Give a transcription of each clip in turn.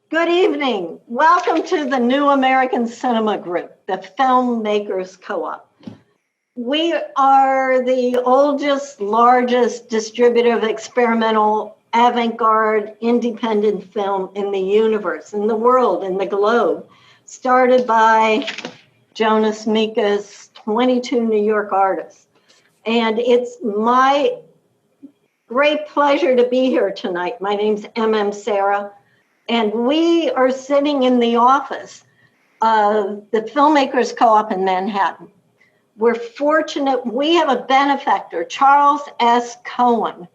Good evening. Welcome to the New American Cinema Group, the Film-Makers Co-op. We are the oldest, largest distributor of experimental, avant-garde, independent film in the universe, in the world, in the globe. Started by Joseph Mekas, 22 New York artists. And it's my great pleasure to be here tonight. My name's Serra. And we are sitting in the office of the Filmmakers Co-op in Manhattan. We're fortunate, we have a benefactor, Charles S. Cohen,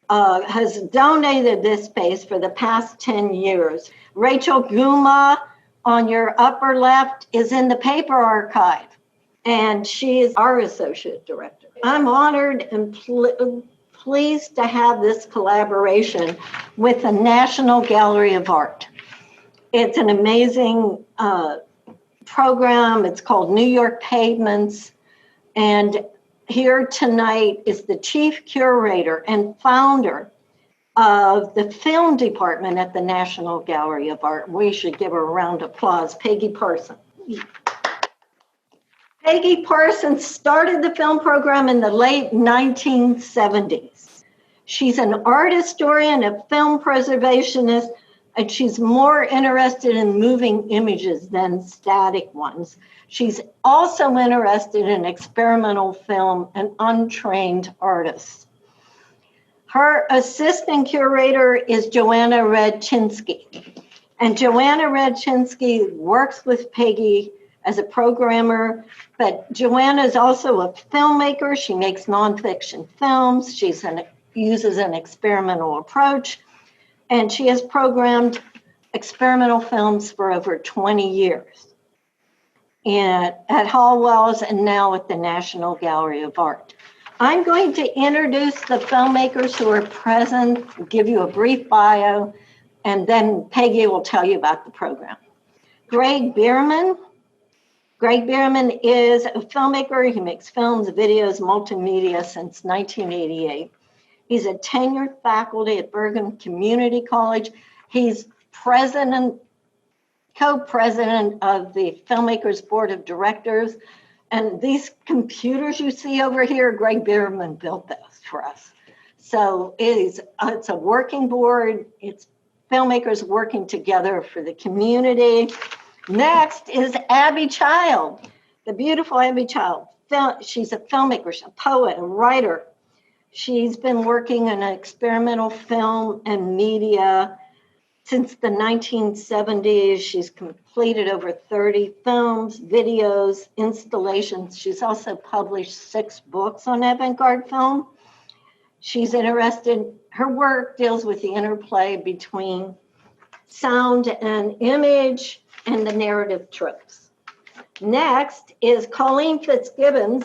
has donated this space for the past 10 years. Rachael Guma on your upper left is in the paper archive, and she is our associate director. I'm honored and pleased to have this collaboration with the National Gallery of Art. It's an amazing program. It's called New York Pavements. And here tonight is the chief curator and founder of the film department at the National Gallery of Art. We should give her a round of applause, Peggy Parsons. Peggy Parsons started the film program in the late 1970s. She's an art historian, a film preservationist, and she's more interested in moving images than static ones. She's also interested in experimental film and untrained artists. Her assistant curator is Joanna Raczynska. And Joanna Raczynska works with Peggy as a programmer, but Joanna is also a filmmaker. She makes nonfiction films. She uses an experimental approach, and she has programmed experimental films for over 20 years at Hallwell's and now at the National Gallery of Art. I'm going to introduce the filmmakers who are present, give you a brief bio, and then Peggy will tell you about the program. Gregg Biermann. Gregg Biermann is a filmmaker. He makes films, videos, multimedia since 1988. He's a tenured faculty at Bergen Community College. He's co-president of the Filmmakers Board of Directors. And these computers you see over here, Gregg Biermann built those for us. So it's a working board. It's filmmakers working together for the community. Next is Abigail Child, the beautiful Abigail Child. She's a filmmaker, she's a poet, a writer. She's been working in experimental film and media since the 1970s. She's completed over 30 films, videos, installations. She's also published 6 books on avant-garde film. She's interested, her work deals with the interplay between sound and image and the narrative tropes. Next is Coleen Fitzgibbon,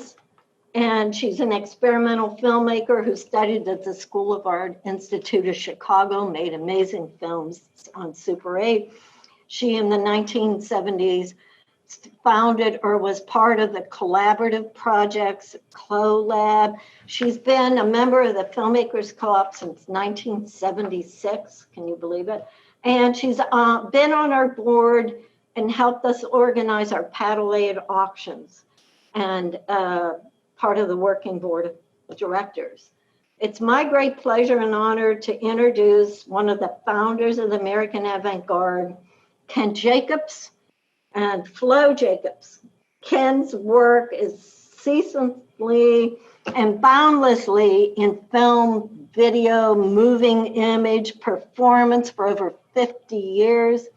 and she's an experimental filmmaker who studied at the School of Art Institute of Chicago, made amazing films on Super 8. She, in the 1970s, founded or was part of the collaborative projects, CLO-Lab. She's been a member of the Filmmakers Co-op since 1976, can you believe it? And she's been on our board and helped us organize our Paddle Aid auctions and part of the working board of directors. It's my great pleasure and honor to introduce one of the founders of the American Avant-Garde, Ken Jacobs and Flo Jacobs. Ken's work is ceaselessly and boundlessly in film, video, moving image, performance for over 50 years.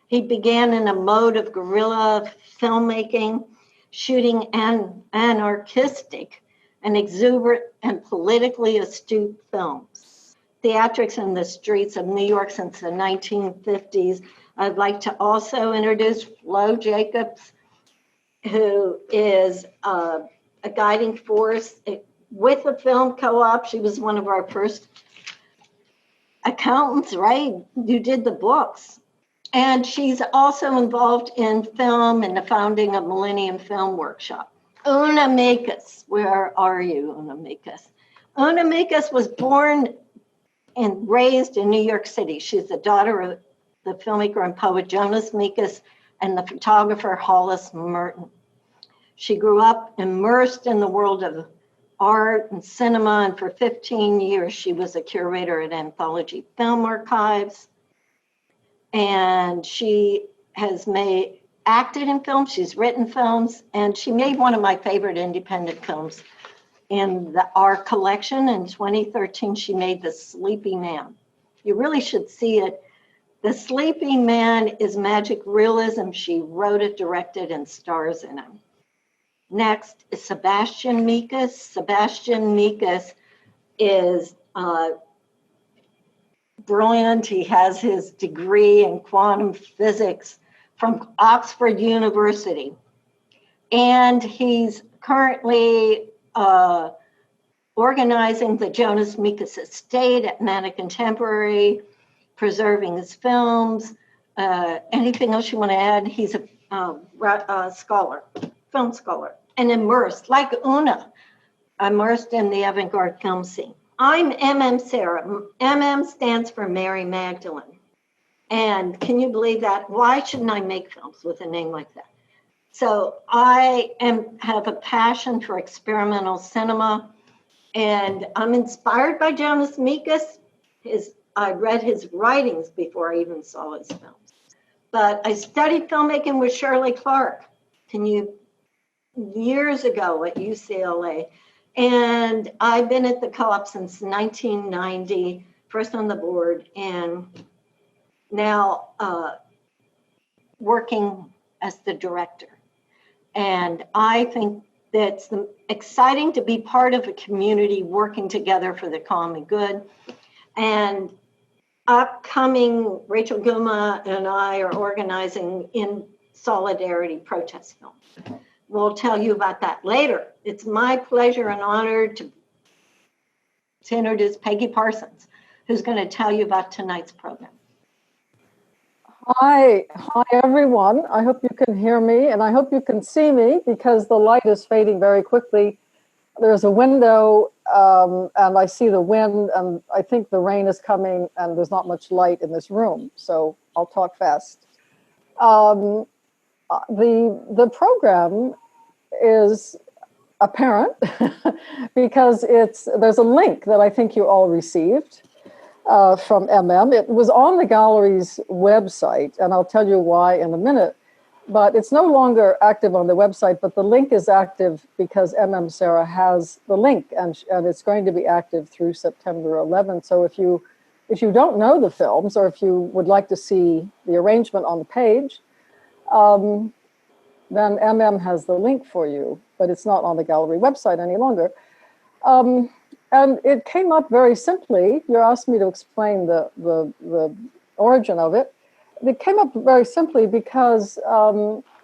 He began in a mode of guerrilla filmmaking, shooting anarchistic and exuberant and politically astute films. Theatrics in the streets of New York since the 1950s. I'd like to also introduce Flo Jacobs, who is a guiding force with the Film Co-op. She was one of our first accountants, right? You did the books. And she's also involved in film and the founding of Millennium Film Workshop. Oona Mekas, where are you, Oona Mekas? Oona Mekas was born and raised in New York City. She's the daughter the filmmaker and poet Jonas Mekas, and the photographer Hollis Merton. She grew up immersed in the world of art and cinema, and for 15 years she was a curator at Anthology Film Archives. And she has acted in films, she's written films, and she made one of my favorite independent films in our collection. In 2013, she made The Sleepy Man. You really should see it. The Sleepy Man is magic realism. She wrote it, directed, and stars in it. Next is Sebastian Mekas. Sebastian Mekas is brilliant. He has his degree in quantum physics from Oxford University. And he's currently organizing the Jonas Mekas estate at Manic Contemporary, preserving his films. Anything else you want to add? He's a scholar, film scholar, and immersed, like Oona, immersed in the avant-garde film scene. I'm Serra. Stands for Mary Magdalene. And can you believe that? Why shouldn't I make films with a name like that? So I have a passion for experimental cinema, and I'm inspired by Jonas Mekas. I read his writings before I even saw his films. But I studied filmmaking with Shirley Clark years ago at UCLA. And I've been at the co-op since 1990, first on the board, and now working as the director. And I think that's exciting to be part of a community working together for the common good. And upcoming, Rachael Guma and I are organizing in solidarity protest films. We'll tell you about that later. It's my pleasure and honor to introduce Peggy Parsons, who's going to tell you about tonight's program. Hi everyone. I hope you can hear me, and I hope you can see me because the light is fading very quickly. There's a window, and I see the wind, and I think the rain is coming, and there's not much light in this room, so I'll talk fast. The program is apparent because there's a link that I think you all received from MM. It was on the gallery's website, and I'll tell you why in a minute, but it's no longer active on the website, but the link is active because MM Serra has the link, and it's going to be active through September 11th. So if you don't know the films, or if you would like to see the arrangement on the page, then MM has the link for you, but it's not on the gallery website any longer. And it came up very simply. You asked me to explain the origin of it. It came up very simply because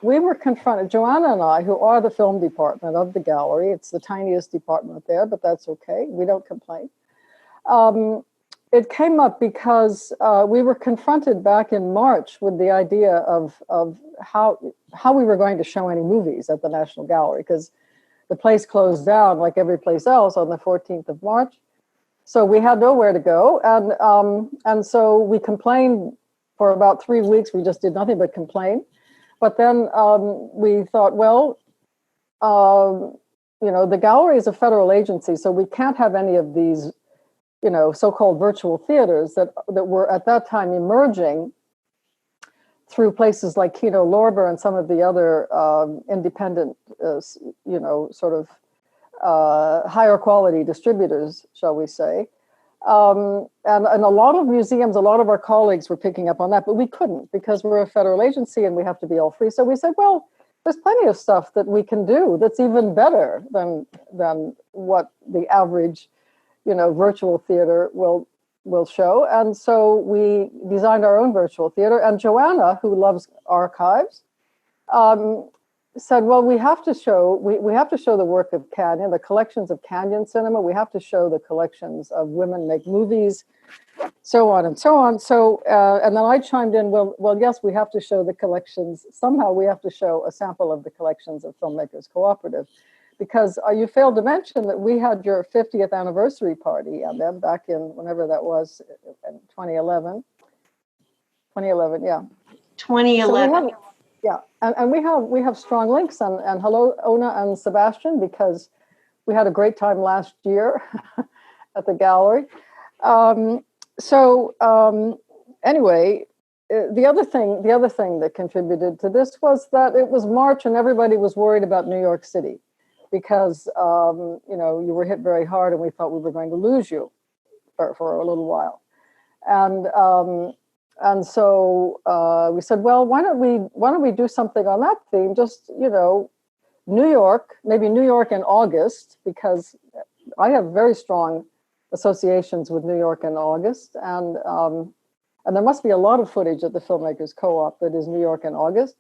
we were confronted, Joanna and I, who are the film department of the gallery. It's the tiniest department there, but that's okay. We don't complain. It came up because we were confronted back in March with the idea of how we were going to show any movies at the National Gallery, because the place closed down like every place else on the 14th of March. So we had nowhere to go. And so we complained for about 3 weeks. We just did nothing but complain. But then we thought, well, the gallery is a federal agency, so we can't have any of these, so-called virtual theaters that were at that time emerging through places like Kino Lorber and some of the other independent, higher quality distributors, shall we say. And a lot of museums, a lot of our colleagues were picking up on that, but we couldn't because we're a federal agency and we have to be all free. So we said, well, there's plenty of stuff that we can do that's even better than what the average, virtual theater will show. And so we designed our own virtual theater. And Joanna, who loves archives, said, well, we have to show the work of Canyon, the collections of Canyon cinema. We have to show the collections of Women Make Movies, so on and so on. So, and then I chimed in, well, yes, we have to show the collections. Somehow we have to show a sample of the collections of Film-Makers Cooperative, because you failed to mention that we had your 50th anniversary party, and then back in whenever that was, in 2011, 2011, yeah. 2011. Yeah, and we have strong links, and hello, Oona and Sebastian, because we had a great time last year at the gallery. Anyway, the other thing that contributed to this was that it was March and everybody was worried about New York City because you know, you were hit very hard, and we thought we were going to lose you for a little while, and so we said, well, why don't we do something on that theme? Just, you know, New York, maybe New York in August, because I have very strong associations with New York in August, and there must be a lot of footage at the Filmmakers Co-op that is New York in August.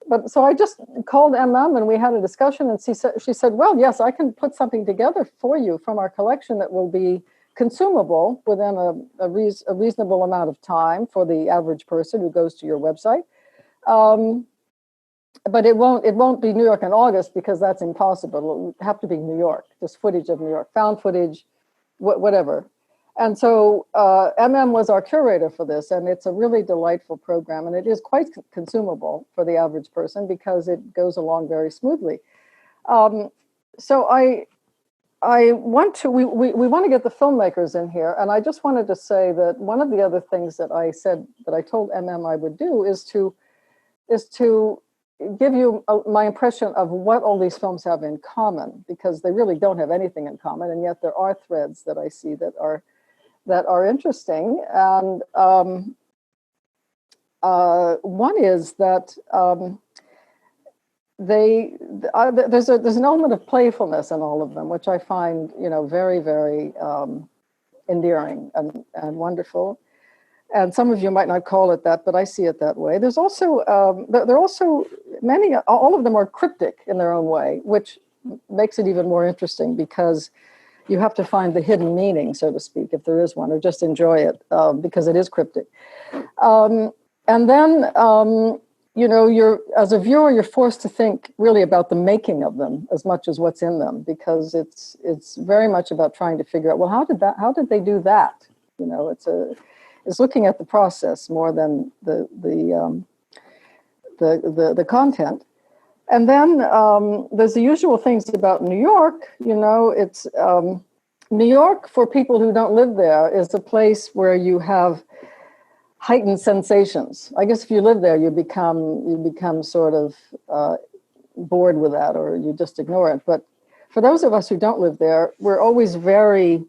But so I just called MM and we had a discussion, and she said, well, yes, I can put something together for you from our collection that will be consumable within a reasonable amount of time for the average person who goes to your website. But it won't be New York in August, because that's impossible. It'll have to be New York, just footage of New York, found footage, whatever. And so MM was our curator for this, and it's a really delightful program, and it is quite consumable for the average person because it goes along very smoothly. So we want to get the filmmakers in here, and I just wanted to say that one of the other things that I said that I told MM I would do is to give you my impression of what all these films have in common, because they really don't have anything in common, and yet there are threads that I see that are interesting. And one is that there's an element of playfulness in all of them, which I find, you know, very, very endearing and wonderful. And some of you might not call it that, but I see it that way. There's also there are also many. All of them are cryptic in their own way, which makes it even more interesting, because you have to find the hidden meaning, so to speak, if there is one, or just enjoy it because it is cryptic. And then, you know, as a viewer, you're forced to think really about the making of them as much as what's in them, because it's very much about trying to figure out, well, how did they do that? You know, it's looking at the process more than the content. And then there's the usual things about New York. You know, it's New York, for people who don't live there, is a place where you have heightened sensations. I guess if you live there, you become sort of bored with that, or you just ignore it. But for those of us who don't live there, we're always very,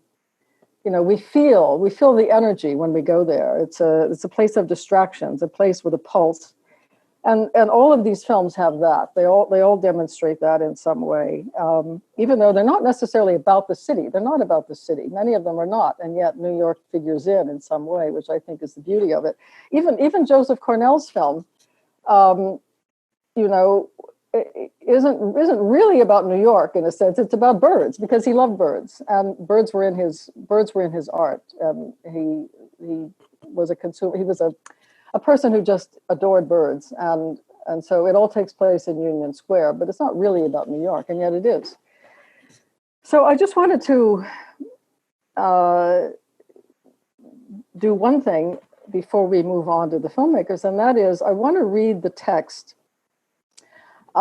you know, we feel the energy when we go there. It's a place of distractions, a place with a pulse. And all of these films have that. They all demonstrate that in some way, even though they're not necessarily about the city. They're not about the city. Many of them are not, and yet New York figures in some way, which I think is the beauty of it. Even Joseph Cornell's film, you know, isn't really about New York in a sense. It's about birds, because he loved birds, and birds were in his art. He was a consumer. He was a person who just adored birds, and so it all takes place in Union Square, but it's not really about New York, and yet it is. So I just wanted to do one thing before we move on to the filmmakers, and that is I want to read the text,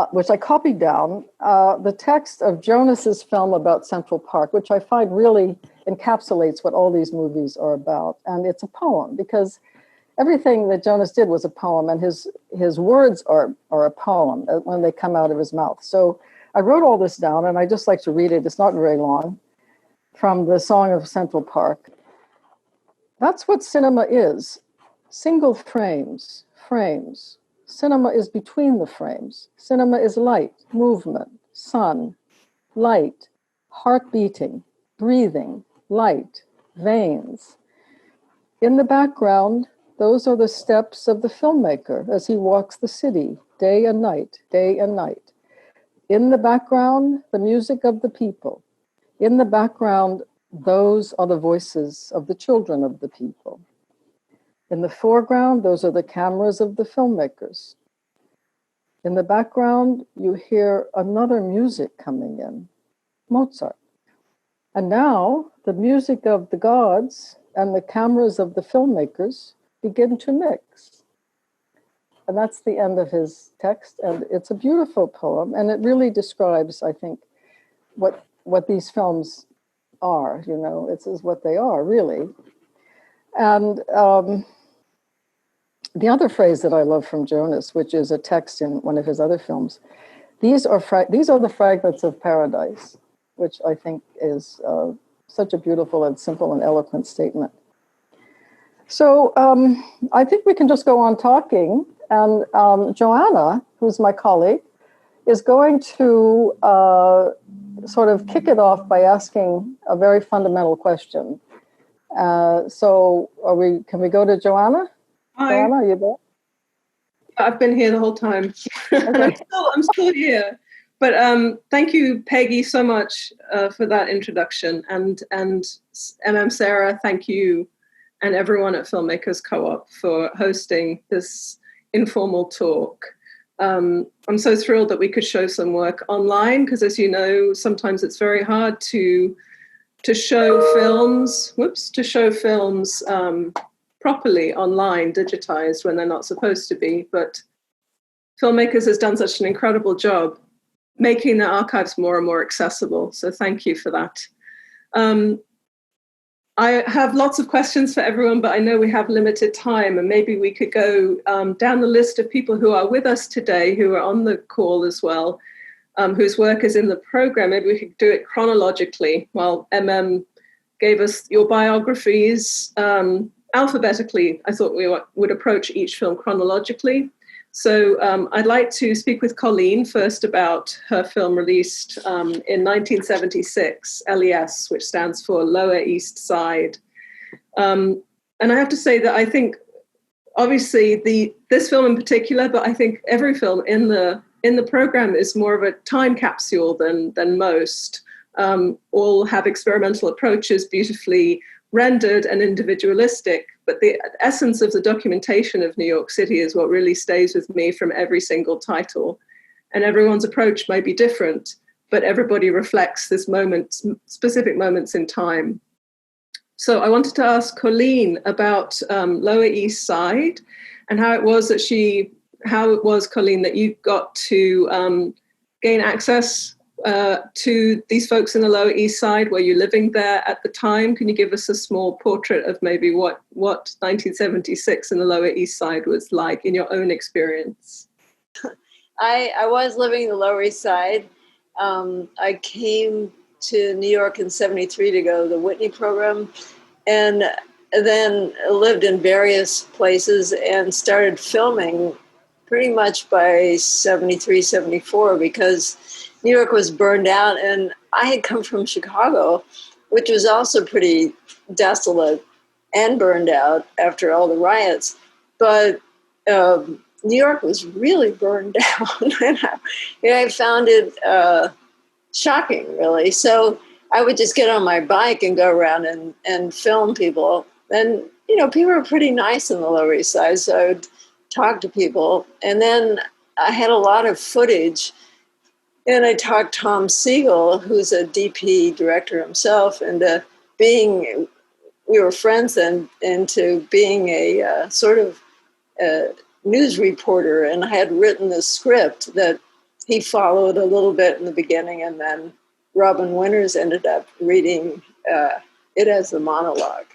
which I copied down, the text of Jonas's film about Central Park, which I find really encapsulates what all these movies are about. And it's a poem, because everything that Jonas did was a poem, and his words are a poem when they come out of his mouth. So I wrote all this down, and I just like to read it. It's not very long, from the Song of Central Park. That's what cinema is. Single frames. Cinema is between the frames. Cinema is light, movement, sun, light, heart beating, breathing, light, veins. In the background, those are the steps of the filmmaker as he walks the city, day and night, day and night. In the background, the music of the people. In the background, those are the voices of the children of the people. In the foreground, those are the cameras of the filmmakers. In the background, you hear another music coming in, Mozart. And now, the music of the gods and the cameras of the filmmakers begin to mix. And that's the end of his text. And it's a beautiful poem. And it really describes, I think, what these films are, you know, it's what they are, really. And the other phrase that I love from Jonas, which is a text in one of his other films, these are the fragments of paradise, which I think is such a beautiful and simple and eloquent statement. So I think we can just go on talking. And Joanna, who's my colleague, is going to sort of kick it off by asking a very fundamental question. So can we go to Joanna? Hi. Joanna, are you there? I've been here the whole time. Okay. I'm still here. But thank you, Peggy, so much for that introduction. And Serra, thank you, and everyone at Filmmakers Co-op for hosting this informal talk. I'm so thrilled that we could show some work online, because as you know, sometimes it's very hard to show films, properly online, digitized, when they're not supposed to be. But Filmmakers has done such an incredible job making the archives more and more accessible. So thank you for that. I have lots of questions for everyone, but I know we have limited time, and maybe we could go down the list of people who are with us today, who are on the call as well, whose work is in the program. Maybe we could do it chronologically while gave us your biographies alphabetically. I thought we would approach each film chronologically. So I'd like to speak with Coleen first about her film released in 1976, LES, which stands for Lower East Side. And I have to say that I think, obviously, this film in particular, but I think every film in the program is more of a time capsule than most. All have experimental approaches, beautifully rendered and individualistic, but the essence of the documentation of New York City is what really stays with me from every single title. And everyone's approach may be different, but everybody reflects this moment, specific moments in time. So I wanted to ask Coleen about Lower East Side and how it was, Coleen, that you got to gain access to these folks in the Lower East Side. Were you living there at the time? Can you give us a small portrait of maybe what 1976 in the Lower East Side was like in your own experience? I was living in the Lower East Side. I came to New York in '73 to go to the Whitney program, and then lived in various places and started filming pretty much by '73, '74, because New York was burned out, and I had come from Chicago, which was also pretty desolate and burned out after all the riots. But New York was really burned down, and I found it shocking, really. So I would just get on my bike and go around and film people. And, you know, people were pretty nice in the Lower East Side, so I would talk to people. And then I had a lot of footage. And I talked Tom Siegel, who's a DP director himself, and we were friends then, into being a sort of news reporter. And I had written the script that he followed a little bit in the beginning, and then Robin Winters ended up reading it as a monologue.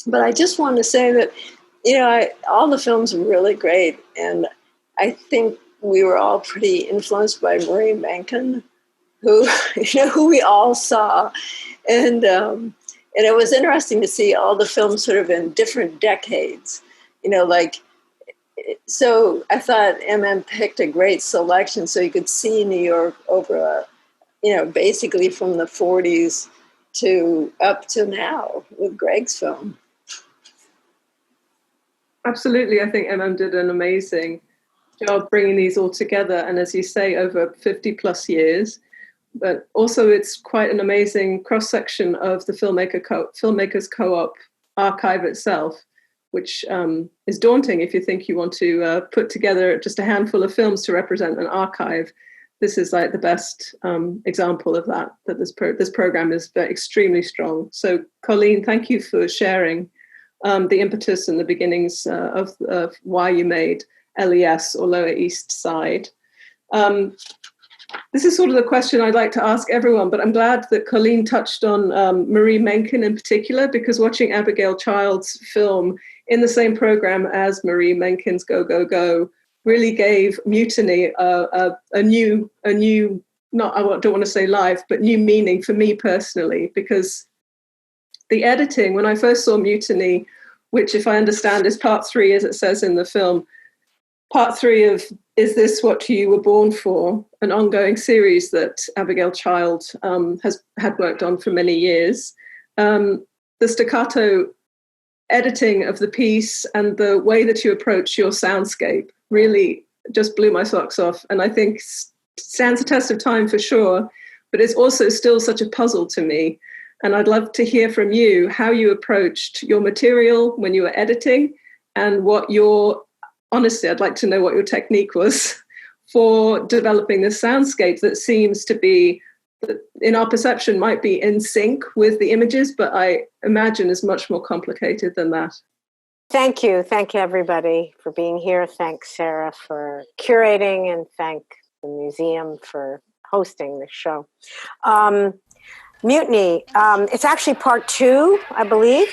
But I just want to say that, you know, all the films are really great, and I think we were all pretty influenced by Marie Menken, who we all saw. And it was interesting to see all the films sort of in different decades, you know, like, so I thought picked a great selection so you could see New York over, basically from the 40s to up to now with Gregg's film. Absolutely. I think did an amazing job bringing these all together, and as you say, over 50 plus years. But also it's quite an amazing cross-section of the Filmmakers Co-op archive itself, which is daunting if you think you want to put together just a handful of films to represent an archive. This is like the best example of that this program is extremely strong. So Coleen, thank you for sharing the impetus and the beginnings of why you made LES, or Lower East Side. This is sort of the question I'd like to ask everyone, but I'm glad that Coleen touched on Marie Menken in particular, because watching Abigail Child's film in the same program as Marie Menken's Go, Go, Go really gave Mutiny a new, not, I don't want to say life, but new meaning for me personally, because the editing, when I first saw Mutiny, which if I understand is part 3, as it says in the film, part 3 of Is This What You Were Born For?, an ongoing series that Abigail Child had worked on for many years. The staccato editing of the piece and the way that you approach your soundscape really just blew my socks off, and I think stands the test of time for sure, but it's also still such a puzzle to me. And I'd love to hear from you how you approached your material when you were editing, and honestly, I'd like to know what your technique was for developing this soundscape that seems to be, in our perception, might be in sync with the images, but I imagine is much more complicated than that. Thank you. Thank you, everybody, for being here. Thanks, Serra, for curating, and thank the museum for hosting this show. Mutiny, it's actually part 2, I believe,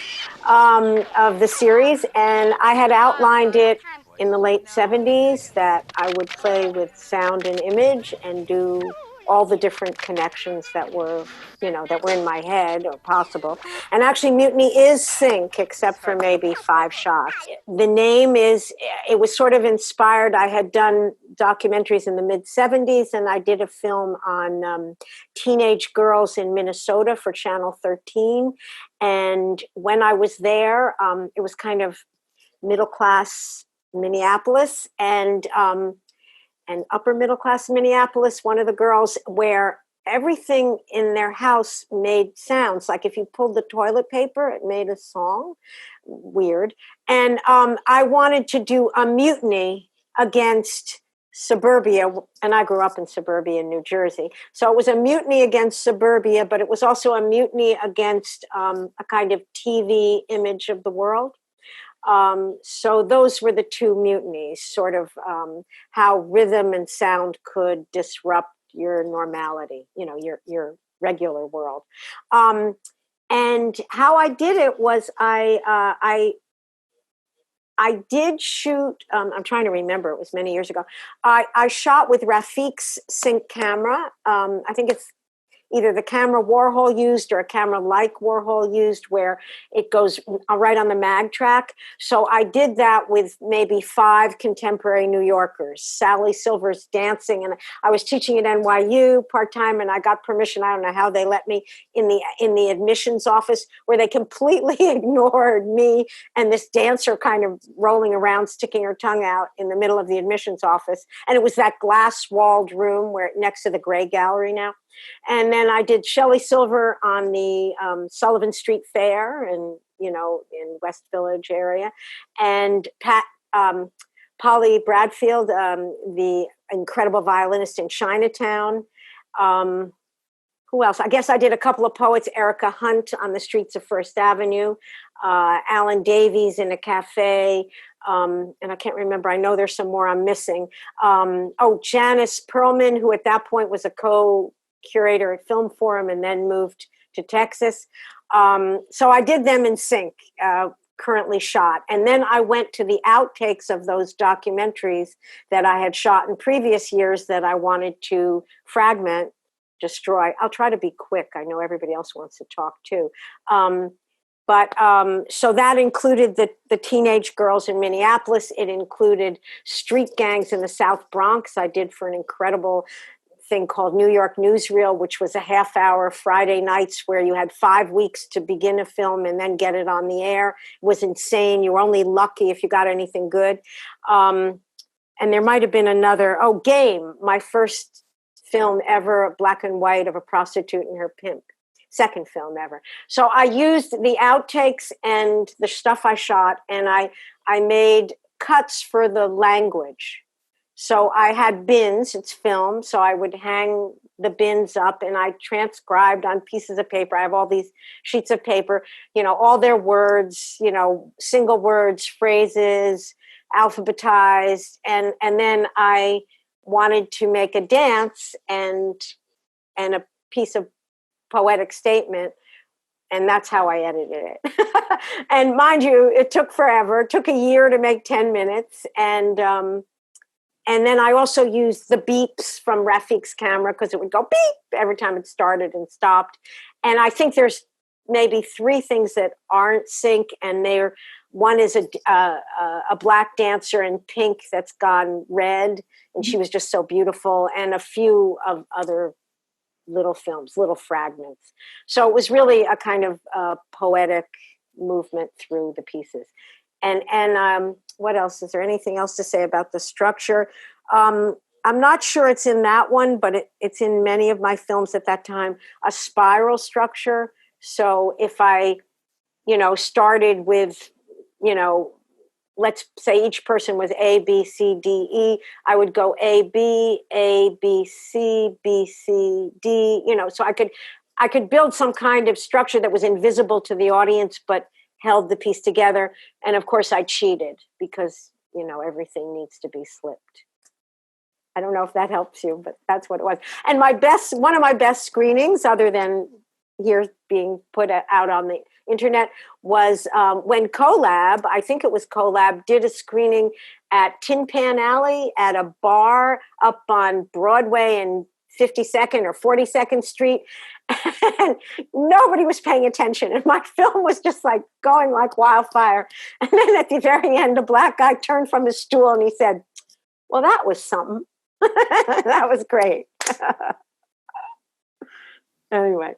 of the series, and I had outlined it in the late 70s that I would play with sound and image and do all the different connections that were in my head or possible. And actually Mutiny is sync, except for maybe 5 shots. The name it was sort of inspired. I had done documentaries in the mid-70s, and I did a film on teenage girls in Minnesota for Channel 13. And when I was there, it was kind of middle-class Minneapolis and upper middle class Minneapolis, one of the girls where everything in their house made sounds. Like if you pulled the toilet paper, it made a song. Weird. And I wanted to do a mutiny against suburbia. And I grew up in suburbia in New Jersey. So it was a mutiny against suburbia, but it was also a mutiny against a kind of TV image of the world. So those were the 2 mutinies, sort of how rhythm and sound could disrupt your normality, your regular world. And how I did it was I did shoot, I'm trying to remember, it was many years ago. I shot with Rafiq's sync camera. I think it's either the camera Warhol used or a camera like Warhol used, where it goes right on the mag track. So I did that with maybe 5 contemporary New Yorkers. Sally Silver's dancing, and I was teaching at NYU part-time, and I got permission, I don't know how they let me, in the admissions office, where they completely ignored me and this dancer kind of rolling around, sticking her tongue out in the middle of the admissions office. And it was that glass-walled room where next to the Gray Gallery now. And then I did Shelley Silver on the Sullivan Street Fair in West Village area. And Polly Bradfield, the incredible violinist in Chinatown. Who else? I guess I did a couple of poets, Erica Hunt on the streets of First Avenue, Alan Davies in a cafe, and I can't remember. I know there's some more I'm missing. Janice Perlman, who at that point was a co-curator at Film Forum and then moved to Texas. So I did them in sync, currently shot. And then I went to the outtakes of those documentaries that I had shot in previous years that I wanted to fragment, destroy. I'll try to be quick. I know everybody else wants to talk too. So that included the teenage girls in Minneapolis. It included street gangs in the South Bronx. I did for an incredible thing called New York Newsreel, which was a half-hour Friday nights where you had 5 weeks to begin a film and then get it on the air. It was insane. You were only lucky if you got anything good. And there might have been another, Game, my first film ever, black and white, of a prostitute and her pimp. Second film ever. So I used the outtakes and the stuff I shot, and I made cuts for the language. So I had bins, it's film, so I would hang the bins up and I transcribed on pieces of paper. I have all these sheets of paper, all their words, single words, phrases, alphabetized. And then I wanted to make a dance and a piece of poetic statement. And that's how I edited it. And mind you, it took forever. It took a year to make 10 minutes. And then I also used the beeps from Rafik's camera because it would go beep every time it started and stopped. And I think there's maybe 3 things that aren't sync. And one is a black dancer in pink that's gone red. And she was just so beautiful. And a few of other little films, little fragments. So it was really a kind of poetic movement through the pieces. And what else? Is there anything else to say about the structure? I'm not sure it's in that one, but it's in many of my films at that time, a spiral structure. So if I, started with, let's say each person was A, B, C, D, E, I would go A, B, C, B, C, D, so I could build some kind of structure that was invisible to the audience, but held the piece together. And of course I cheated because, everything needs to be slipped. I don't know if that helps you, but that's what it was. And one of my best screenings, other than here being put out on the internet, was when Collab, I think it was Collab, did a screening at Tin Pan Alley at a bar up on Broadway and 52nd or 42nd Street. And nobody was paying attention. And my film was just like going like wildfire. And then at the very end, a black guy turned from his stool and he said, well, that was something. That was great. Anyway.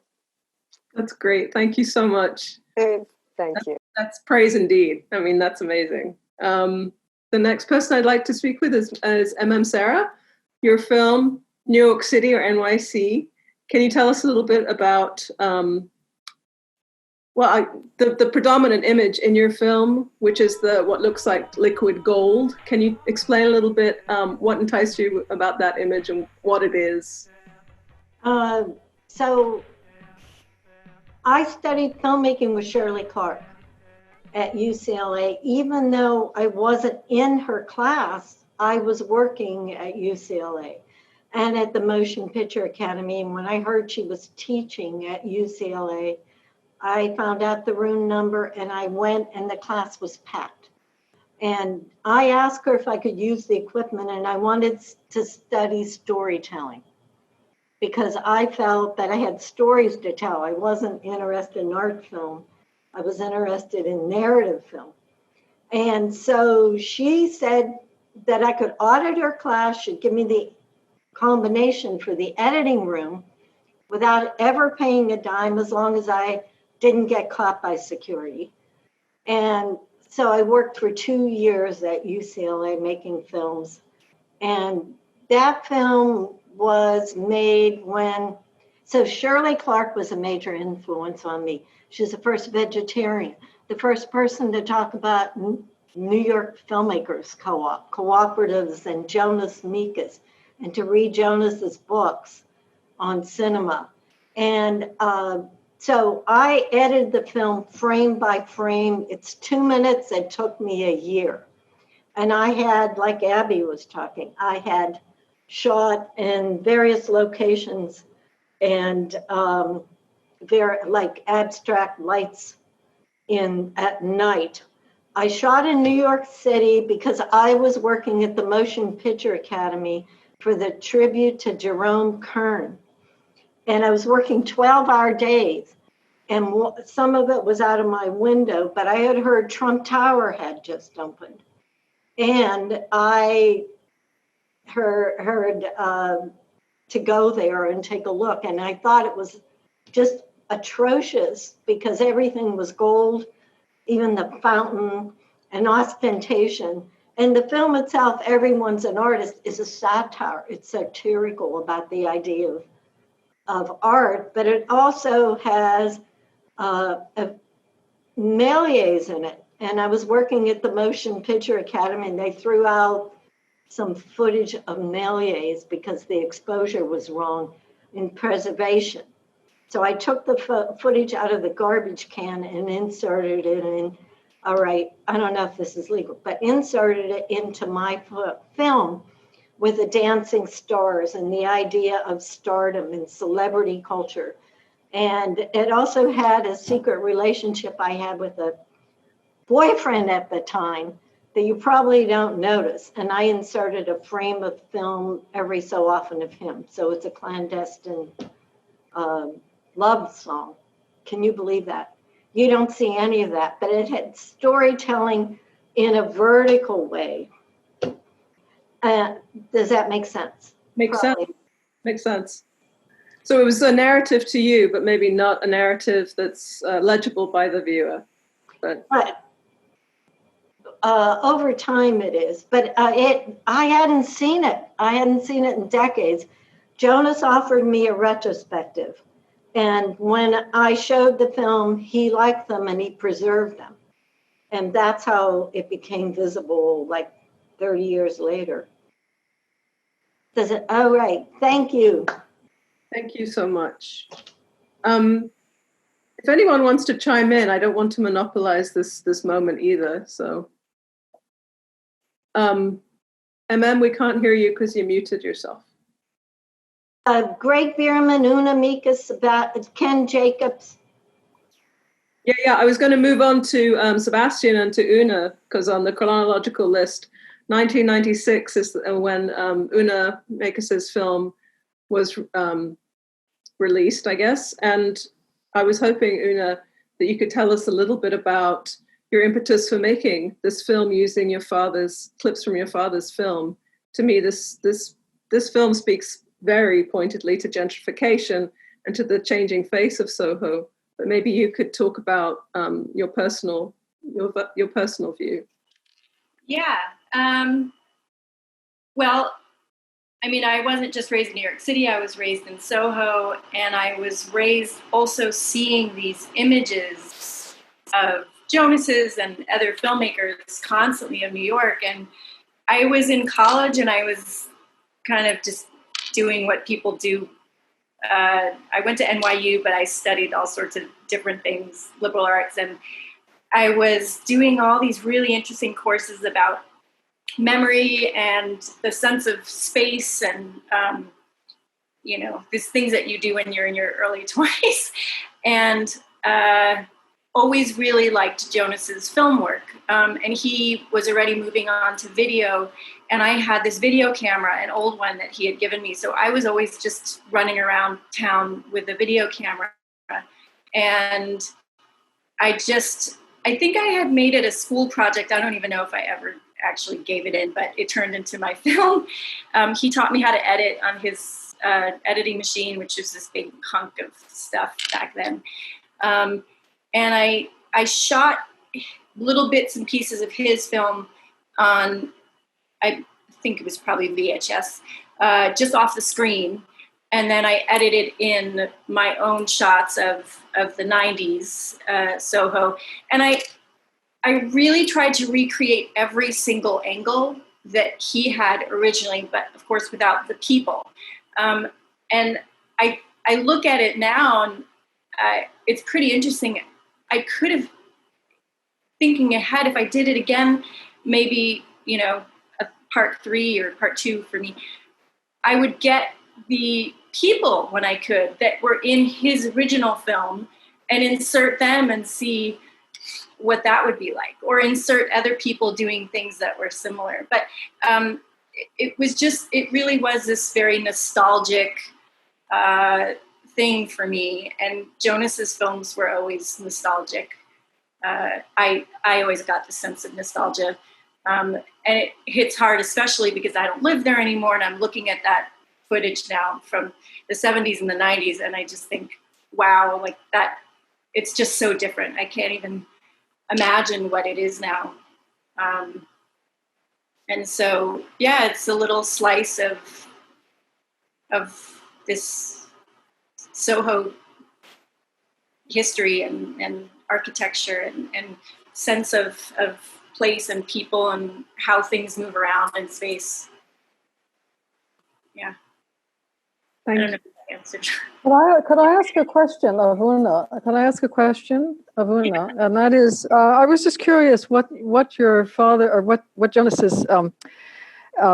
That's great. Thank you so much. Thank you. That's praise indeed. I mean, that's amazing. The next person I'd like to speak with is Serra. Your film, New York City or NYC. Can you tell us a little bit about, the predominant image in your film, which is what looks like liquid gold. Can you explain a little bit what enticed you about that image and what it is? So I studied filmmaking with Shirley Clarke at UCLA. Even though I wasn't in her class, I was working at UCLA and at the Motion Picture Academy. And when I heard she was teaching at UCLA, I found out the room number and I went, and the class was packed. And I asked her if I could use the equipment, and I wanted to study storytelling because I felt that I had stories to tell. I wasn't interested in art film. I was interested in narrative film. And so she said that I could audit her class, she'd give me the combination for the editing room without ever paying a dime, as long as I didn't get caught by security. And so I worked for 2 years at UCLA making films. And that film was made so Shirley Clarke was a major influence on me. She's the first vegetarian, the first person to talk about New York Filmmakers Cooperatives and Jonas Mekas, and to read Jonas's books on cinema. And so I edited the film frame by frame. It's 2 minutes. It took me a year. And I had, like Abby was talking, I had shot in various locations and like abstract lights at night. I shot in New York City because I was working at the Motion Picture Academy for the tribute to Jerome Kern. And I was working 12-hour days. And some of it was out of my window, but I had heard Trump Tower had just opened. And I heard to go there and take a look. And I thought it was just atrocious because everything was gold, even the fountain, and ostentation. And the film itself, Everyone's an Artist, is a satire. It's satirical about the idea of art, but it also has milieus in it. And I was working at the Motion Picture Academy, and they threw out some footage of Méliès because the exposure was wrong in preservation. So I took the footage out of the garbage can and inserted it in, all right, I don't know if this is legal, but inserted it into my film with the dancing stars and the idea of stardom and celebrity culture. And it also had a secret relationship I had with a boyfriend at the time that you probably don't notice. And I inserted a frame of film every so often of him. So it's a clandestine love song. Can you believe that? You don't see any of that, but it had storytelling in a vertical way. Does that make sense? Makes Probably. sense. Makes sense. So it was a narrative to you, but maybe not a narrative that's legible by the viewer. But over time it is. But I hadn't seen it. I hadn't seen it in decades. Jonas offered me a retrospective. And when I showed the film, he liked them and he preserved them. And that's how it became visible like 30 years later. Does it? Oh, right. Thank you. thank you so much. If anyone wants to chime in, I don't want to monopolize this moment either. So, MM, we can't hear you because you muted yourself. Gregg Biermann, Oona Mekas, Ken Jacobs. Yeah. I was going to move on to Sebastian and to Oona because on the chronological list, 1996 is when Oona Mekas's film was released, I guess. And I was hoping, Oona, that you could tell us a little bit about your impetus for making this film using your father's clips from your father's film. To me, this film speaks very pointedly to gentrification and to the changing face of Soho. But maybe you could talk about your personal view. Yeah. Well, I mean, I wasn't just raised in New York City. I was raised in Soho, and I was raised also seeing these images of Jonas's and other filmmakers constantly of New York. And I was in college, and I was kind of just doing what people do. I went to NYU, but I studied all sorts of different things, liberal arts, and I was doing all these really interesting courses about memory and the sense of space and, these things that you do when you're in your early 20s. And always really liked Jonas's film work. And he was already moving on to video. And I had this video camera, an old one that he had given me. So I was always just running around town with a video camera. And I think I had made it a school project. I don't even know if I ever actually gave it in, but it turned into my film. He taught me how to edit on his editing machine, which was this big hunk of stuff back then. And I shot little bits and pieces of his film on, I think it was probably VHS, just off the screen. And then I edited in my own shots of the 90s Soho. And I really tried to recreate every single angle that he had originally, but of course without the people. And I look at it now, and it's pretty interesting. I could have, thinking ahead, if I did it again, maybe, a part 3 or part 2 for me, I would get the people when I could that were in his original film and insert them and see what that would be like, or insert other people doing things that were similar. But it really was this very nostalgic thing for me. And Jonas's films were always nostalgic. I always got the sense of nostalgia. And it hits hard, especially because I don't live there anymore. And I'm looking at that footage now from the 70s and the 90s. And I just think, wow, like that, it's just so different. I can't even imagine what it is now. And so, yeah, it's a little slice of this Soho history and architecture and sense of place and people and how things move around in space. Yeah. Thank I you. don't know if that answered. Could I ask a question of Oona? Can I ask a question of Oona? And that is, I was just curious what your father or what Jonas's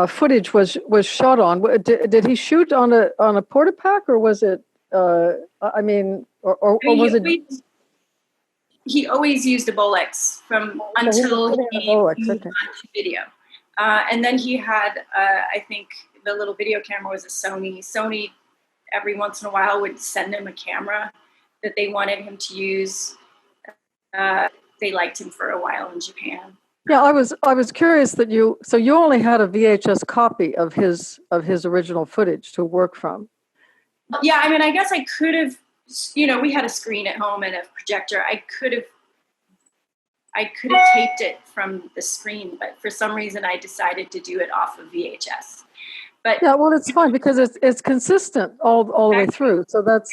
footage was shot on. Did he shoot on a Portapak, or was it? I mean, or was it? He always used a Bolex until he moved on to video. And then he had, I think the little video camera was a Sony. Sony, every once in a while, would send him a camera that they wanted him to use. They liked him for a while in Japan. Yeah, I was curious that you only had a VHS copy of his original footage to work from. Yeah, I mean, I guess I could have, we had a screen at home and a projector. I could have taped it from the screen, but for some reason I decided to do it off of VHS. But yeah, well, it's fine because it's consistent all the way through. So that's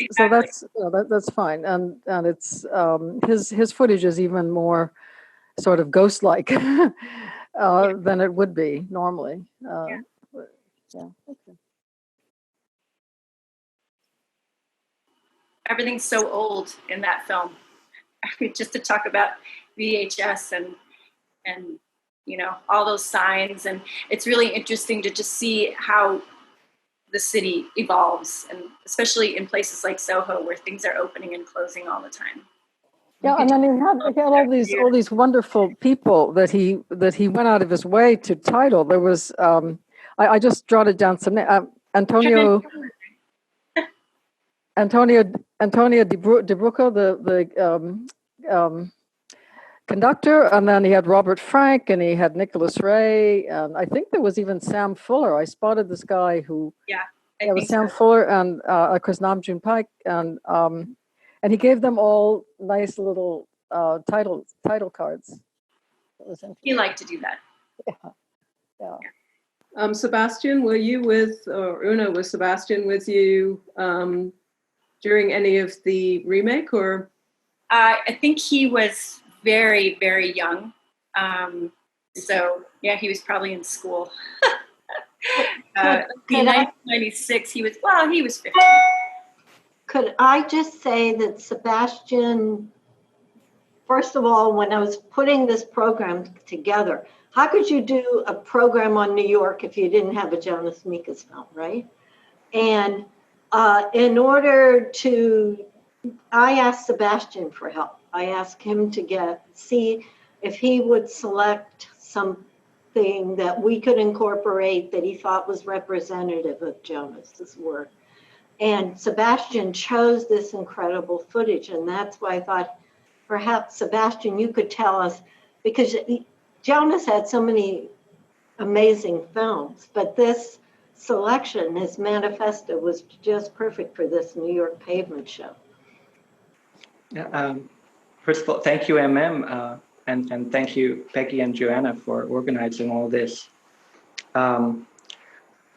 that's fine, and it's his footage is even more sort of ghost-like than it would be normally. Yeah. Okay. Everything's so old in that film. I mean, just to talk about VHS and all those signs, and it's really interesting to just see how the city evolves, and especially in places like Soho where things are opening and closing all the time. Yeah, and then he had all these wonderful people that he went out of his way to title. There was I just jotted down some names. Antonio Di Brucco, the conductor, and then he had Robert Frank, and he had Nicholas Ray, and I think there was even Sam Fuller. I spotted this guy who it was Sam Fuller and Chris Namjoon Paik, and he gave them all nice little title cards. He liked to do that. Yeah. Sebastian, were you or Oona, was Sebastian with you during any of the remake, or? I think he was very, very young. So yeah, he was probably in school. In 1996, he was 15. Could I just say that Sebastian, first of all, when I was putting this program together, how could you do a program on New York if you didn't have a Jonas Mekas film, right? And in order to, I asked Sebastian for help. I asked him to see if he would select something that we could incorporate that he thought was representative of Jonas's work. And Sebastian chose this incredible footage. And that's why I thought perhaps, Sebastian, you could tell us, because Jonas had so many amazing films, but this selection, his manifesto, was just perfect for this New York Pavement show. Yeah, first of all, thank you, MM, and thank you, Peggy and Joanna, for organizing all this.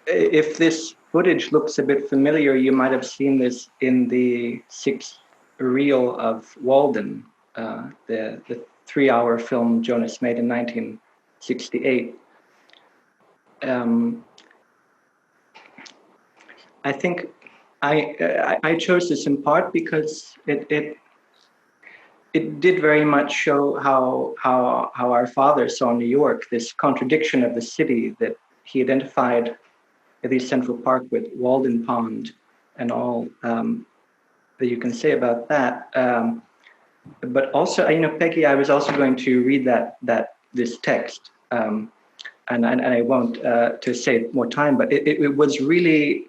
If this footage looks a bit familiar, you might have seen this in the 6th reel of Walden, the 3-hour film Jonas made in 1968. I think I chose this in part because it did very much show how our father saw New York, this contradiction of the city that he identified at the Central Park with Walden Pond and all that you can say about that. But also, Peggy, I was also going to read this text, and I won't to save more time, but it was really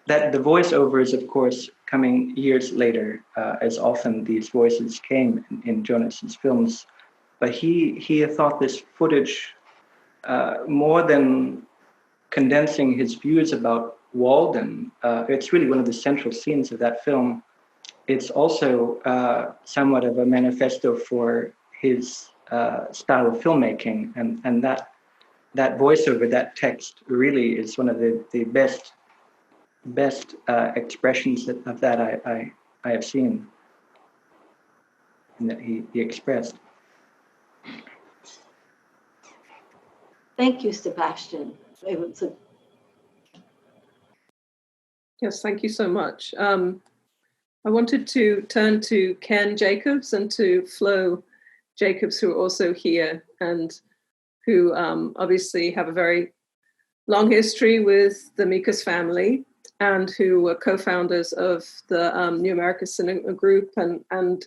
that the voiceovers, of course, coming years later, as often these voices came in Jonas's films. But he thought this footage, more than condensing his views about Walden, it's really one of the central scenes of that film. It's also somewhat of a manifesto for his style of filmmaking, and that voiceover, that text, really is one of the best expressions of that I have seen, and that he expressed. Thank you, Sebastian. Yes, thank you so much. I wanted to turn to Ken Jacobs and to Flo Jacobs, who are also here and who obviously have a very long history with the Mekas family and who were co-founders of the New America Cinema Group. And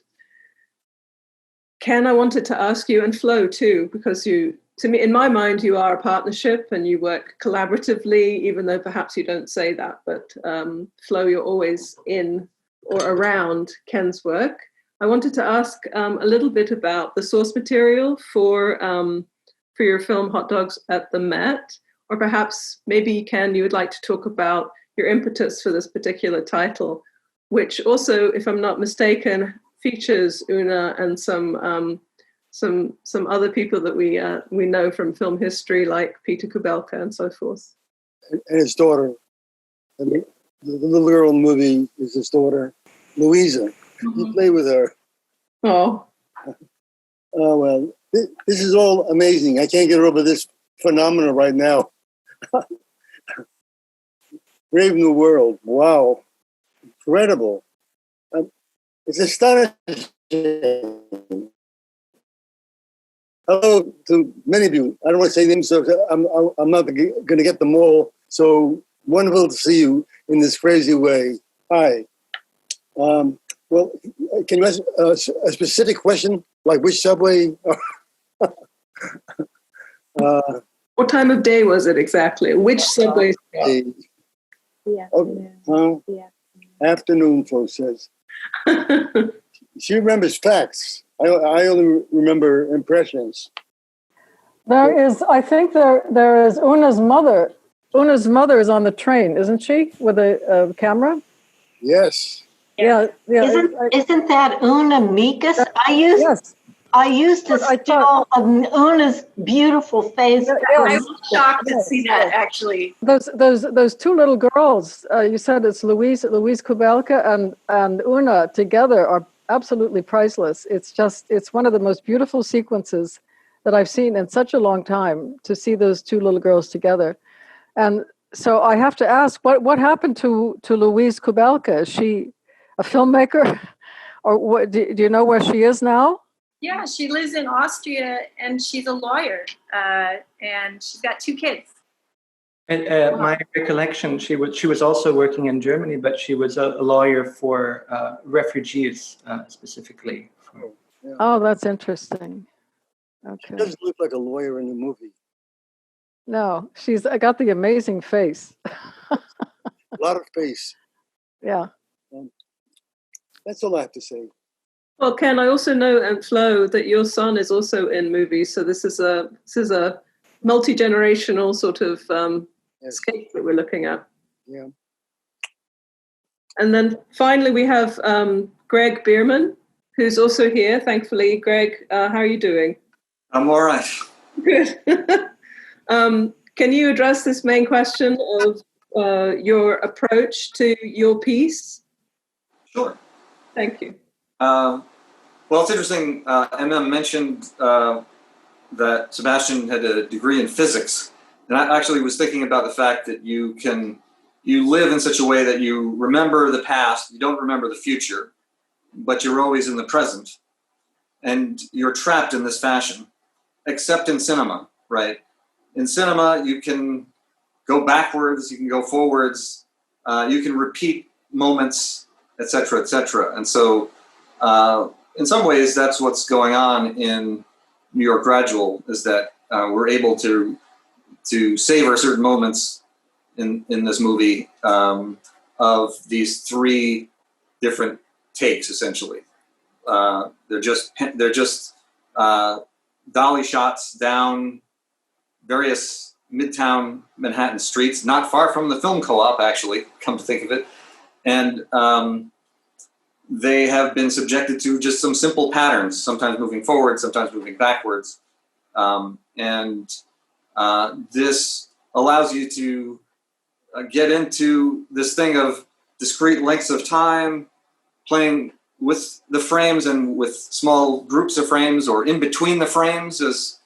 Ken, I wanted to ask you, and Flo too, because to me, in my mind, you are a partnership and you work collaboratively, even though perhaps you don't say that, but Flo, you're always in or around Ken's work. I wanted to ask a little bit about the source material for your film Hot Dogs at the Met, or perhaps maybe, Ken, you would like to talk about your impetus for this particular title, which also, if I'm not mistaken, features Oona and some other people that we know from film history, like Peter Kubelka and so forth. And his daughter. And the little girl in the movie is his daughter, Louisa. Mm-hmm. You play with her. Oh. Oh, well, this is all amazing. I can't get over this phenomenon right now. Brave New World. Wow. Incredible. It's astonishing. Hello to many of you. I don't want to say names, so I'm not going to get them all. So wonderful to see you in this crazy way. Hi. Well, can you ask a specific question, like which subway? What time of day was it exactly? Which subway? Afternoon, Flo says. She remembers facts. I only remember impressions. I think there is Oona's mother. Oona's mother is on the train, isn't she, with a camera? Yes. Yeah. Isn't that Oona Mekas? Yes. I used a still of Oona's beautiful face. I was shocked to see that, actually. Those two little girls, you said it's Louise Kubelka and Oona together are absolutely priceless. It's one of the most beautiful sequences that I've seen in such a long time, to see those two little girls together. And so I have to ask, what happened to Louise Kubelka? Is she a filmmaker? Or what, do you know where she is now? Yeah, she lives in Austria and she's a lawyer, and she's got 2 kids. And my recollection, she was also working in Germany, but she was a lawyer for refugees specifically. Yeah. Oh, that's interesting. Okay. She doesn't look like a lawyer in the movie. No, she's got the amazing face. A lot of face. Yeah. That's all I have to say. Well, Ken, I also know, and Flo, that your son is also in movies. So this is a multi-generational sort of scape that we're looking at. Yeah. And then finally, we have Gregg Biermann, who's also here, thankfully. Gregg, how are you doing? I'm all right. Good. Can you address this main question of your approach to your piece? Sure. Thank you. Well, it's interesting. Emma mentioned that Sebastian had a degree in physics. And I actually was thinking about the fact that you live in such a way that you remember the past, you don't remember the future, but you're always in the present. And you're trapped in this fashion, except in cinema, right? In cinema, you can go backwards, you can go forwards, you can repeat moments, et cetera, et cetera. And so in some ways, that's what's going on in New York Gradual, is that we're able to savor certain moments in this movie of these 3 different takes, essentially. They're just dolly shots down various Midtown Manhattan streets, not far from the film co-op, actually, come to think of it. And they have been subjected to just some simple patterns, sometimes moving forward, sometimes moving backwards. This allows you to get into this thing of discrete lengths of time, playing with the frames and with small groups of frames or in between the frames, as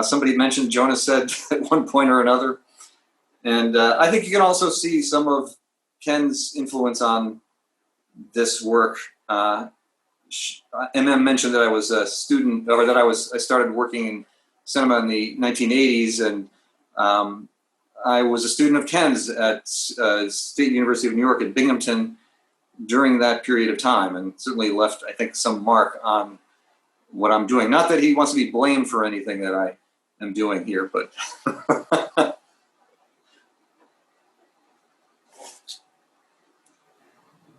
somebody mentioned, Jonas said at one point or another. And I think you can also see some of Ken's influence on this work. Mentioned that I was a student, or that I started working in cinema in the 1980s, and I was a student of Ken's at State University of New York at Binghamton during that period of time, and certainly left, I think, some mark on what I'm doing. Not that he wants to be blamed for anything that I am doing here, but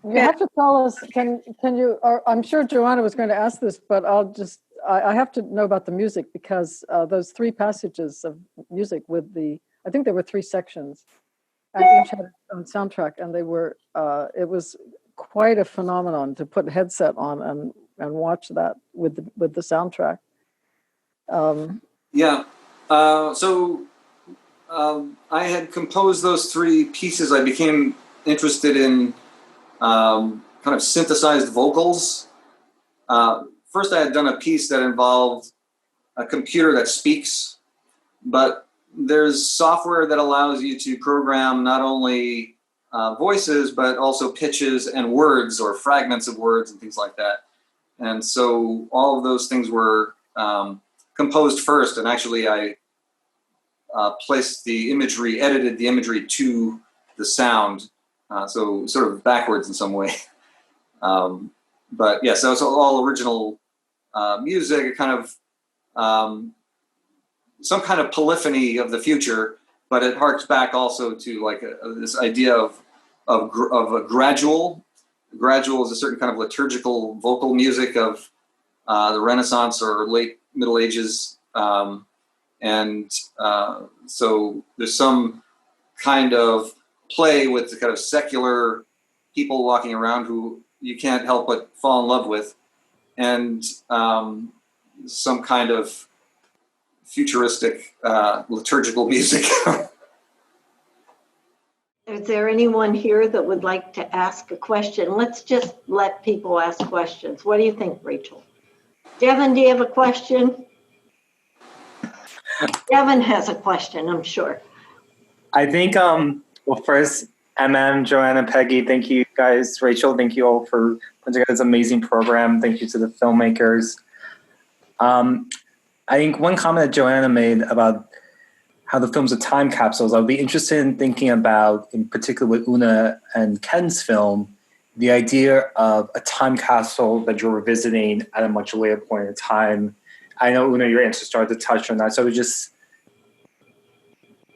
You have to tell us, can you, or I'm sure Joanna was going to ask this, but I have to know about the music, because those 3 passages of music with I think there were 3 sections, and each had its own soundtrack, and they were, it was quite a phenomenon to put a headset on and watch that with the soundtrack. I had composed those 3 pieces. I became interested in kind of synthesized vocals. First, I had done a piece that involved a computer that speaks, but there's software that allows you to program not only voices, but also pitches and words, or fragments of words and things like that. And so all of those things were composed first, and actually I placed the imagery, edited the imagery to the sound, so sort of backwards in some way. But yeah, so it's all original music, kind of some kind of polyphony of the future, but it harks back also to like this idea of a gradual. Gradual is a certain kind of liturgical vocal music of the Renaissance or late Middle Ages. So there's some kind of play with the kind of secular people walking around who you can't help but fall in love with, and some kind of futuristic liturgical music. Is there anyone here that would like to ask a question? Let's just let people ask questions. What do you think, Rachel? Devon, do you have a question? Devon has a question, I'm sure. I think, well, first, Joanna, Peggy, thank you guys. Rachel, thank you all for putting together this amazing program. Thank you to the filmmakers. I think one comment that Joanna made about how the film's a time capsules, I would be interested in thinking about, in particular with Oona and Ken's film, the idea of a time capsule that you're revisiting at a much later point in time. I know, Oona, your answer started to touch on that. So it was just,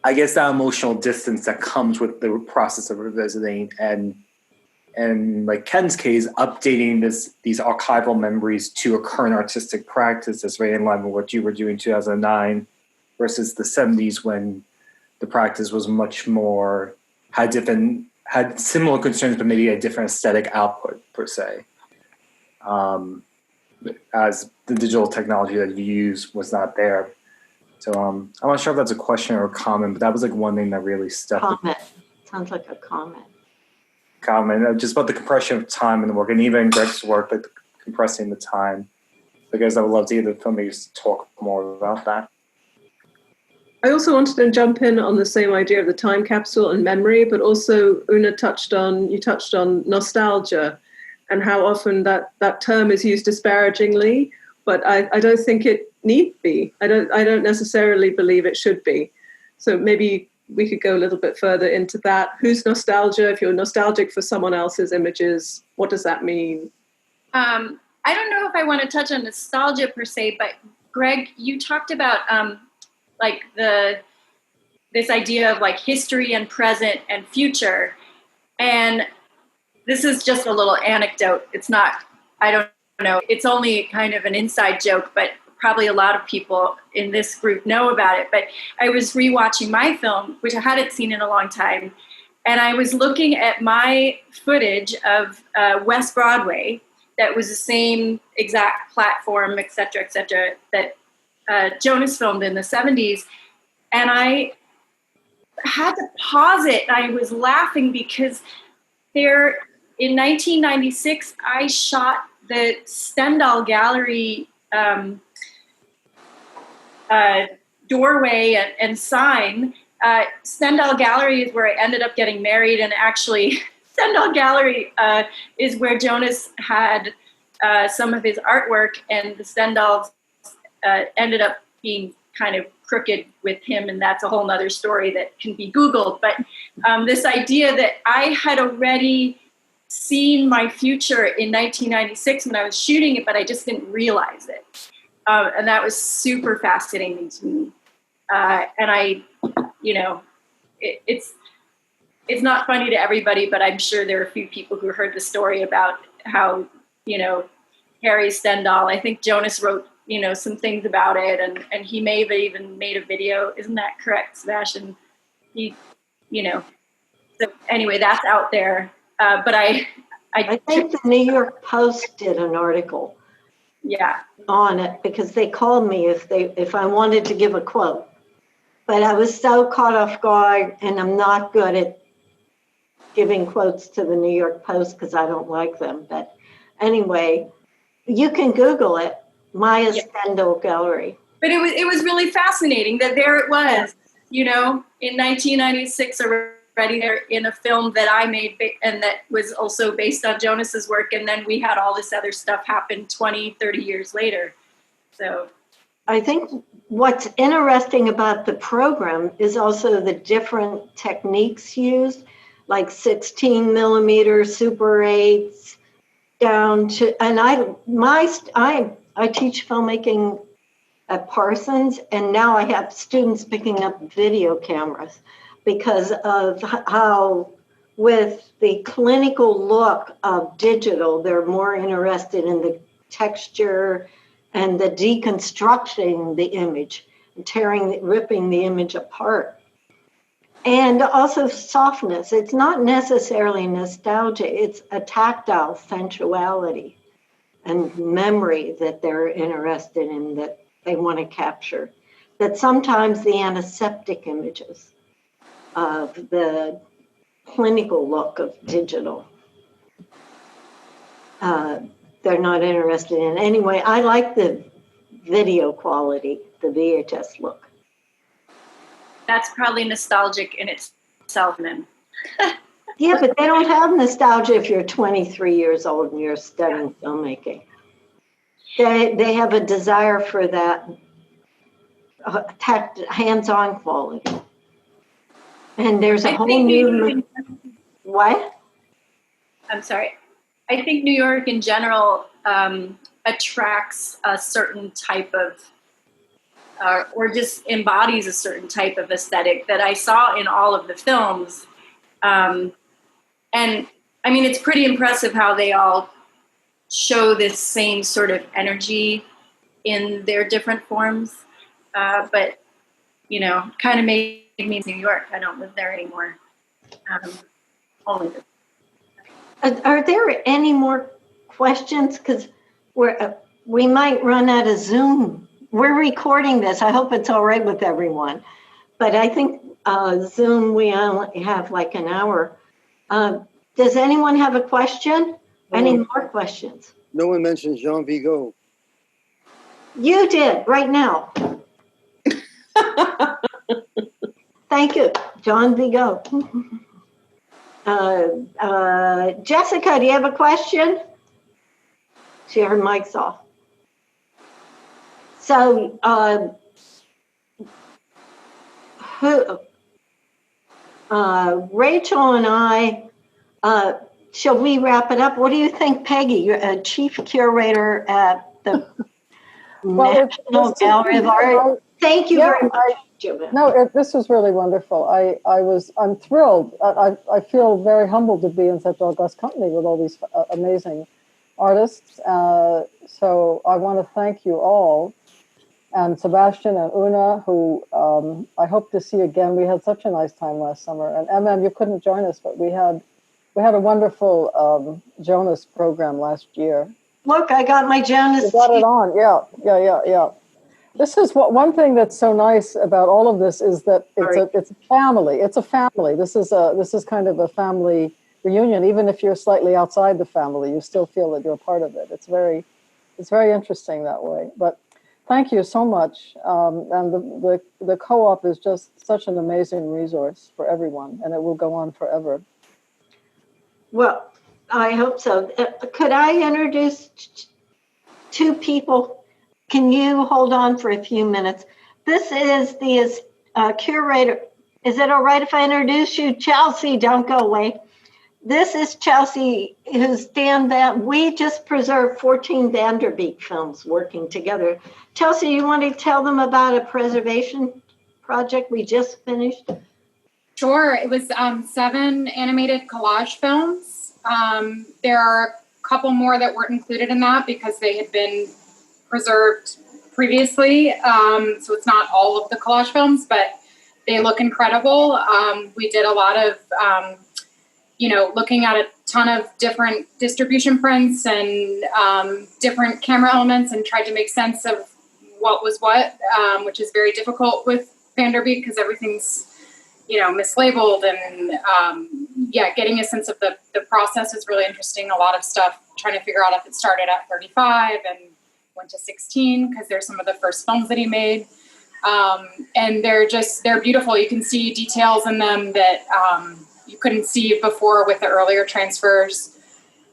I guess, that emotional distance that comes with the process of revisiting, and like Ken's case, updating these archival memories to a current artistic practice that's very in line with what you were doing in 2009 versus the 70s, when the practice was much more, had similar concerns, but maybe a different aesthetic output per se. As the digital technology that you use was not there. So I'm not sure if that's a question or a comment, but that was like one thing that really stuck. Comment. Sounds like a comment. Just about the compression of time in the work, and even Gregg's work, like compressing the time. Because I would love to hear the filmmakers talk more about that. I also wanted to jump in on the same idea of the time capsule and memory, but also Oona touched on nostalgia, and how often that term is used disparagingly, but I don't think it need be. I don't necessarily believe it should be. So maybe we could go a little bit further into that. Who's nostalgia? If you're nostalgic for someone else's images, what does that mean? I don't know if I want to touch on nostalgia per se, but Gregg, you talked about like this idea of like history and present and future. And this is just a little anecdote. It's not, I don't know, it's only kind of an inside joke, but probably a lot of people in this group know about it. But I was rewatching my film, which I hadn't seen in a long time. And I was looking at my footage of West Broadway that was the same exact platform, et cetera, that Jonas filmed in the 70s. And I had to pause it. I was laughing because in 1996, I shot the Stendhal Gallery doorway and sign. Stendhal Gallery is where I ended up getting married and actually Stendhal Gallery is where Jonas had some of his artwork, and the Stendhals ended up being kind of crooked with him, and that's a whole nother story that can be Googled. But this idea that I had already seen my future in 1996 when I was shooting it, but I just didn't realize it. And that was super fascinating to me. And I, you know, it's not funny to everybody, but I'm sure there are a few people who heard the story about how, you know, Harry Stendhal, I think Jonas wrote, you know, some things about it, and he may have even made a video. Isn't that correct, Sebastian? He, you know, so anyway, that's out there. But I think the New York Post did an article on it, because they called me if I wanted to give a quote. But I was so caught off guard, and I'm not good at giving quotes to the New York Post because I don't like them. But anyway, you can Google it, Maya Stendhal Gallery. But it was really fascinating that there it was, you know, in 1996 already there in a film that I made, and that was also based on Jonas's work. And then we had all this other stuff happen 20, 30 years later. So I think what's interesting about the program is also the different techniques used, like 16 millimeter Super 8s down to, and I teach filmmaking at Parsons, and now I have students picking up video cameras because of how, with the clinical look of digital, they're more interested in the texture and the deconstructing the image, and ripping the image apart. And also softness. It's not necessarily nostalgia, it's a tactile sensuality and memory that they're interested in, that they want to capture. That sometimes the antiseptic images of the clinical look of digital, they're not interested in. Anyway, I like the video quality, the VHS look. that's probably nostalgic in itself, then. Yeah, but they don't have nostalgia if you're 23 years old and you're studying filmmaking. They have a desire for that hands-on quality. And there's a whole new... What? I'm sorry. I think New York in general attracts a certain type of, or just embodies a certain type of aesthetic that I saw in all of the films. And I mean, it's pretty impressive how they all show this same sort of energy in their different forms. But, you know, kind of made me New York. I don't live there anymore. Only this. Are there any more questions? Because we might run out of Zoom. We're recording this. I hope it's all right with everyone. But I think Zoom, we only have like an hour. Does anyone have a question? Any more questions? No one mentioned Jean Vigo. You did, right now. Thank you, John Vigo. Jessica, do you have a question? She, her mic's off. So, Rachel and I, shall we wrap it up? What do you think, Peggy? You're a chief curator at the National Gallery of Art. Thank you very much. No, this was really wonderful. I'm thrilled. I feel very humbled to be in such august company with all these amazing artists. So I want to thank you all, and Sebastian and Oona, who I hope to see again. We had such a nice time last summer. And you couldn't join us, but we had a wonderful Jonas program last year. Look, I got my Jonas. You got it on, yeah. This is one thing that's so nice about all of this is that it's a family. It's a family. This is kind of a family reunion. Even if you're slightly outside the family, you still feel that you're a part of it. It's very interesting that way. But thank you so much. And the co-op is just such an amazing resource for everyone, and it will go on forever. Well, I hope so. Could I introduce two people? Can you hold on for a few minutes? This is the curator. Is it all right if I introduce you? Chelsea, don't go away. This is Chelsea, who's we just preserved 14 Vanderbeek films working together. Chelsea, you want to tell them about a preservation project we just finished? Sure. It was 7 animated collage films. There are a couple more that weren't included in that because they had been preserved previously. So it's not all of the collage films, but they look incredible. We did a lot of looking at a ton of different distribution prints and different camera elements and tried to make sense of what was what, which is very difficult with Vanderbeek because everything's, mislabeled and getting a sense of the process is really interesting. A lot of stuff trying to figure out if it started at 35 and went to 16 because they're some of the first films that he made. And they're beautiful. You can see details in them that, you couldn't see before with the earlier transfers.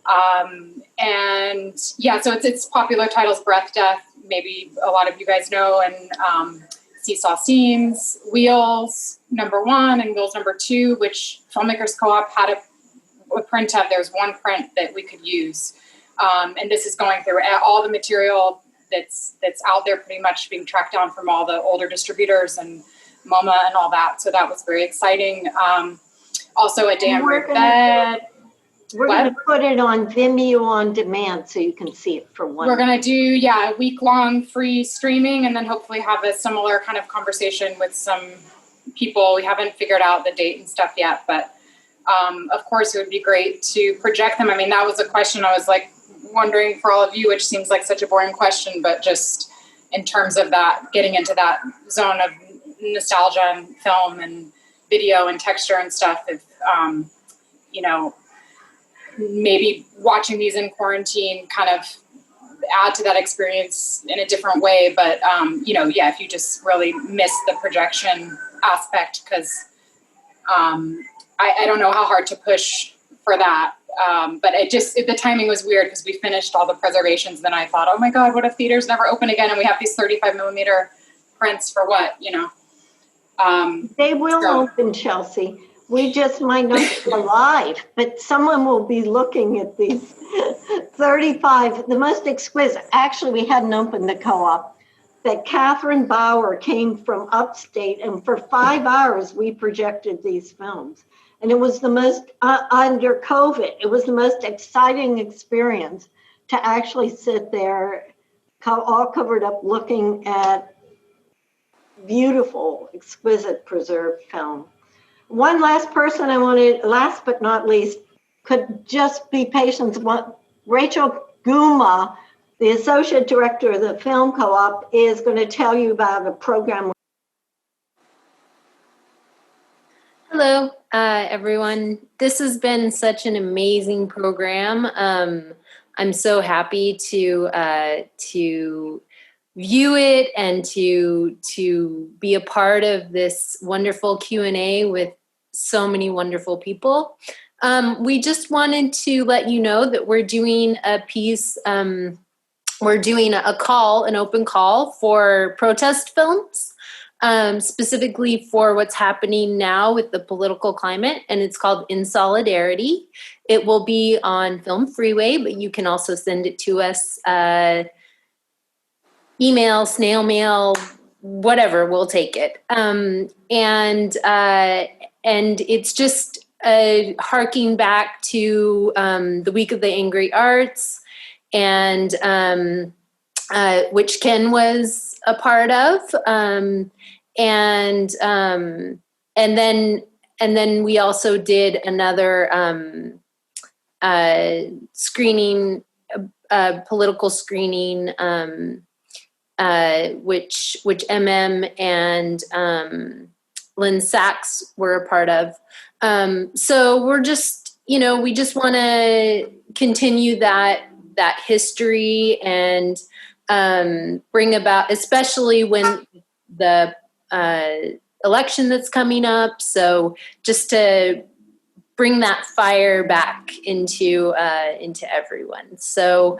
So it's popular titles, Breath, Death, maybe a lot of you guys know, and Seesaw Seams, Wheels #1 and Wheels #2, which Filmmakers Co-op had a print of. There's one print that we could use. And this is going through all the material that's out there pretty much being tracked down from all the older distributors and MoMA and all that. So that was very exciting. Also a damn rig bed. We're going to put it on Vimeo on demand so you can see it for one. We're going to do, a week-long free streaming and then hopefully have a similar kind of conversation with some people. We haven't figured out the date and stuff yet, but of course it would be great to project them. I mean, that was a question I was wondering for all of you, which seems like such a boring question, but just in terms of that, getting into that zone of nostalgia and film and video and texture and stuff, if, maybe watching these in quarantine kind of add to that experience in a different way. But, if you just really miss the projection aspect, because I don't know how hard to push for that. But the timing was weird because we finished all the preservations. Then I thought, oh my God, what if theaters never open again? And we have these 35 millimeter prints for what, They will open, Chelsea. We just might not be alive, but someone will be looking at these 35, the most exquisite. Actually, we hadn't opened the co-op, that Catherine Bauer came from upstate, and for 5 hours we projected these films. And it was the most, under COVID, it was the most exciting experience to actually sit there, all covered up, looking at beautiful, exquisite preserved film. One last person I wanted, last but not least, could just be patient. Rachael Guma, the Associate Director of the Film Co-op, is going to tell you about a program. Hello, everyone. This has been such an amazing program. I'm so happy to view it and to be a part of this wonderful Q&A with so many wonderful people. We just wanted to let you know that we're doing a piece, we're doing a call, an open call for protest films, specifically for what's happening now with the political climate, and it's called In Solidarity. It will be on Film Freeway, but you can also send it to us email, snail mail, whatever, we'll take it. And it's just harking back to the Week of the Angry Arts, and which Ken was a part of. And then we also did another screening, political screening, which MM and Lynn Sachs were a part of. So we're just, we just want to continue that history and bring about, especially when the election that's coming up. So just to bring that fire back into everyone. So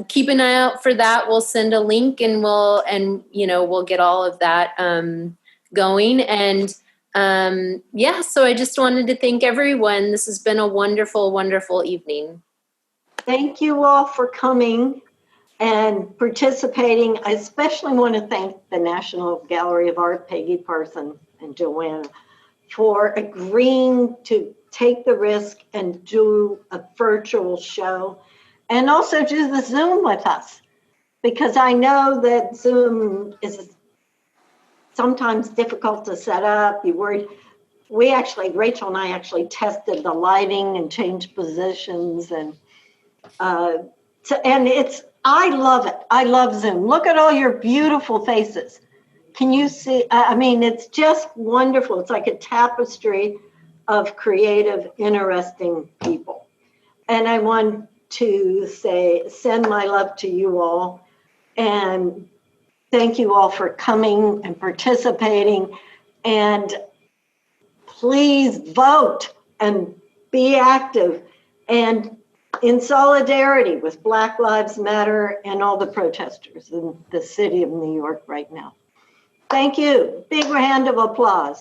keep an eye out for that. We'll send a link, and we'll get all of that going. And so I just wanted to thank everyone. This has been a wonderful, wonderful evening. Thank you all for coming and participating. I especially want to thank the National Gallery of Art, Peggy Parsons and Joanna, for agreeing to take the risk and do a virtual show, and also do the Zoom with us, because I know that Zoom is sometimes difficult to set up. You worried. Rachel and I actually tested the lighting and changed positions, and I love it. I love Zoom. Look at all your beautiful faces. Can you see? I mean, it's just wonderful. It's like a tapestry of creative, interesting people. And I want to send my love to you all, and thank you all for coming and participating. And please vote and be active and in solidarity with Black Lives Matter and all the protesters in the city of New York right now. Thank you. Big round of applause.